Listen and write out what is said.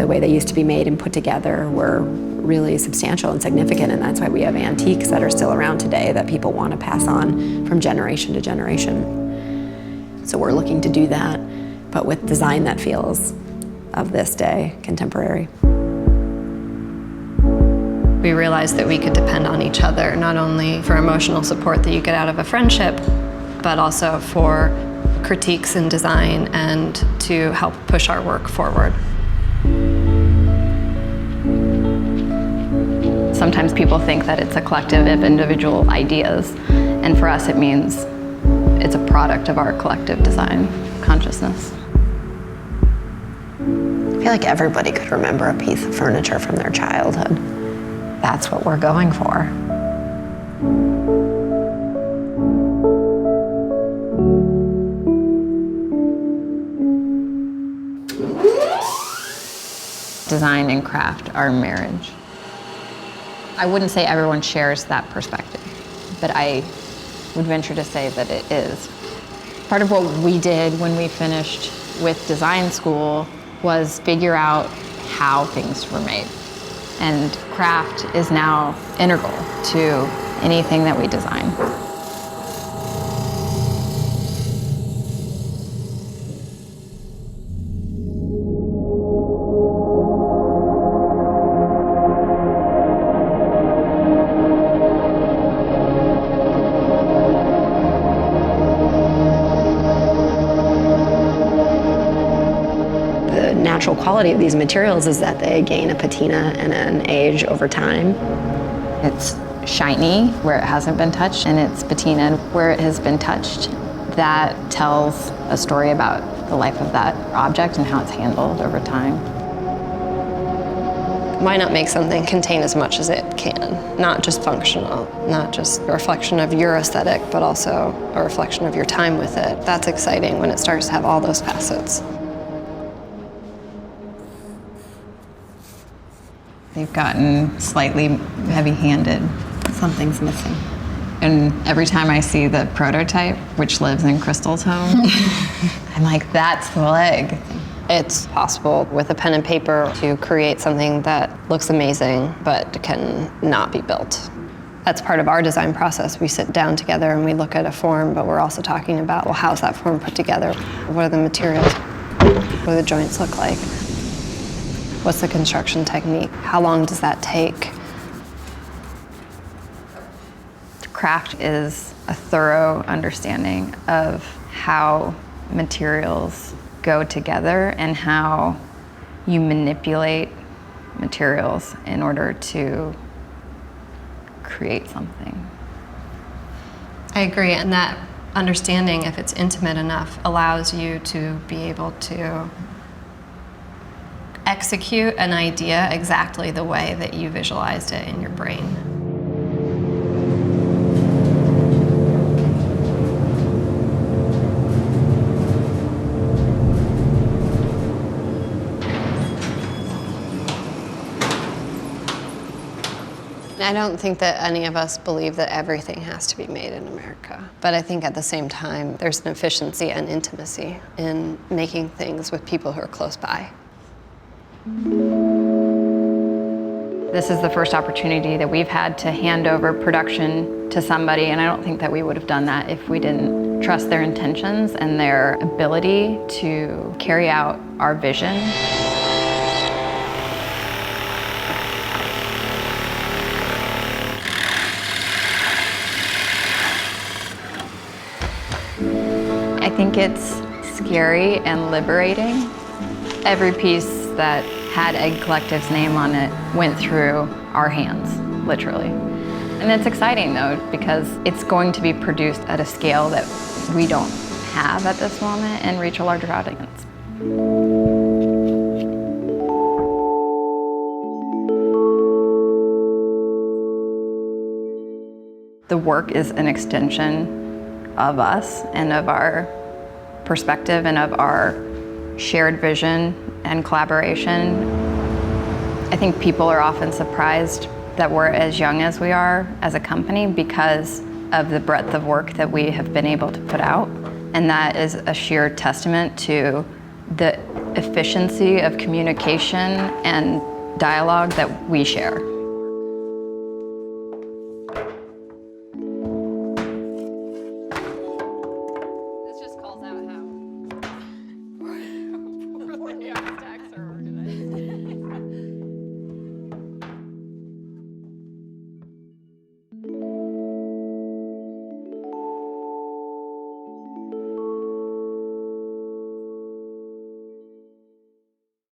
the way they used to be made and put together were really substantial and significant, and that's why we have antiques that are still around today that people want to pass on from generation to generation. So we're looking to do that, but with design that feels of this day, contemporary. We realized that we could depend on each other, not only for emotional support that you get out of a friendship, but also for critiques in design and to help push our work forward. Sometimes people think that it's a collective of individual ideas, and for us it means it's a product of our collective design consciousness. I feel like everybody could remember a piece of furniture from their childhood. That's what we're going for. Design and craft are marriage. I wouldn't say everyone shares that perspective, but I would venture to say that it is. Part of what we did when we finished with design school was figure out how things were made. And craft is now integral to anything that we design. The natural quality of these materials is that they gain a patina and an age over time. It's shiny where it hasn't been touched, and it's patina where it has been touched. That tells a story about the life of that object and how it's handled over time. Why not make something contain as much as it can? Not just functional, not just a reflection of your aesthetic, but also a reflection of your time with it. That's exciting when it starts to have all those facets. They've gotten slightly heavy-handed. Something's missing. And every time I see the prototype, which lives in Crystal's home, I'm like, that's the leg. It's possible with a pen and paper to create something that looks amazing, but can not be built. That's part of our design process. We sit down together and we look at a form, but we're also talking about, well, how's that form put together? What are the materials? What do the joints look like? What's the construction technique? How long does that take? Craft is a thorough understanding of how materials go together and how you manipulate materials in order to create something. I agree, and that understanding, if it's intimate enough, allows you to be able to execute an idea exactly the way that you visualized it in your brain. I don't think that any of us believe that everything has to be made in America. But I think at the same time, there's an efficiency and intimacy in making things with people who are close by. This is the first opportunity that we've had to hand over production to somebody, and I don't think that we would have done that if we didn't trust their intentions and their ability to carry out our vision. I think it's scary and liberating. Every piece that had Egg Collective's name on it went through our hands, literally. And it's exciting though, because it's going to be produced at a scale that we don't have at this moment and reach a larger audience. The work is an extension of us and of our perspective and of our shared vision and collaboration. I think people are often surprised that we're as young as we are as a company because of the breadth of work that we have been able to put out. And that is a sheer testament to the efficiency of communication and dialogue that we share.